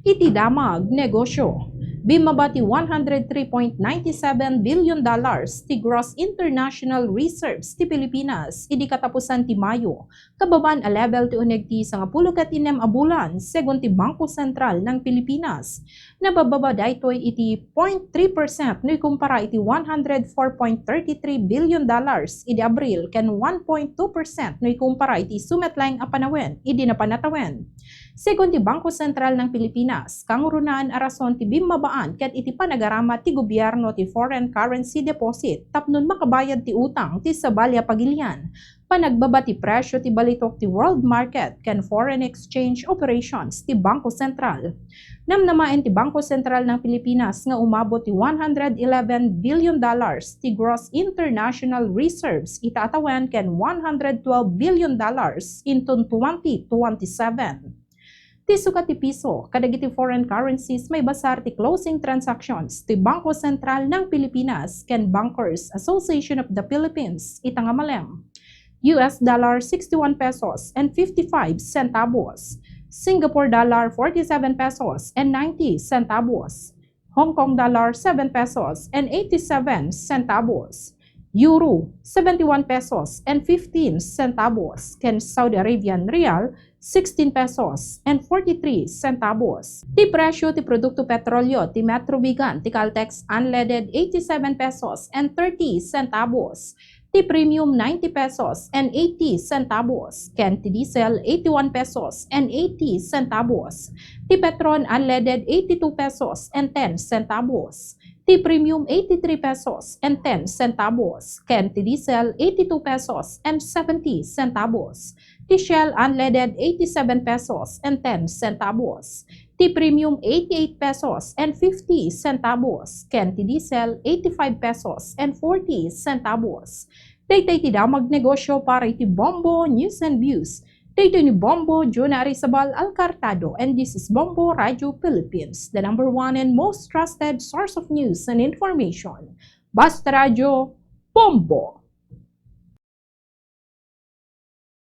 Iti damag negosyo. Bimabati $103.97 billion ti gross international reserves ti Pilipinas idi katapusan ti Mayo. Kababan a level ti uneg ti 10 a bulan segun ti Bangko Sentral ng Pilipinas. Nabababa daytoy iti 0.3% no ikumpara iti $104.33 billion idi Abril ken 1.2% no ikumpara iti sumetlaeng a panawen idi napanatawen. Segun ti Bangko Sentral ng Pilipinas, kangurunaan a rason ti bimbabaan ket iti panagarama ti gobyerno ti foreign currency deposit tapnon makabayad ti utang ti sabalya pagilian. Panagbaba ti presyo ti balitok ti world market ken foreign exchange operations ti Bangko Sentral. Namnamaen ti Bangko Sentral ng Pilipinas nga umabot ti $111 billion ti gross international reserves itatawan ken $112 billion in 2027. Ti sukat ti piso, kadagiti foreign currencies may basar ti closing transactions ti Bangko Sentral ng Pilipinas ken Bankers Association of the Philippines itangamalem. US dollar 61 pesos and 55 centavos. Singapore dollar 47 pesos and 90 centavos. Hong Kong dollar 7 pesos and 87 centavos. Euro 71 pesos and 15 centavos. Ken Saudi Arabian Rial 16 pesos and 43 centavos. Ti presyo ti produkto petrolyo ti Metro Bigan ti Caltex unleaded 87 pesos and 30 centavos. Ti premium 90 pesos and 80 centavos. Ken ti diesel 81 pesos and 80 centavos. Ti Petron unleaded 82 pesos and 10 centavos. Ti premium 83 pesos and 10 centavos. Ken ti diesel 82 pesos and 70 centavos. Ti Shell unleaded 87 pesos and 10 centavos. Ti premium 88 pesos and 50 centavos. Ken ti diesel 85 pesos and 40 centavos. Daytay ti damag negosyo para iti Bombo News and Views. Daytay ni Bombo Junari Sabal Alcartado, and this is Bombo Radio Philippines, the #1 and most trusted source of news and information. Basta Radio Bombo!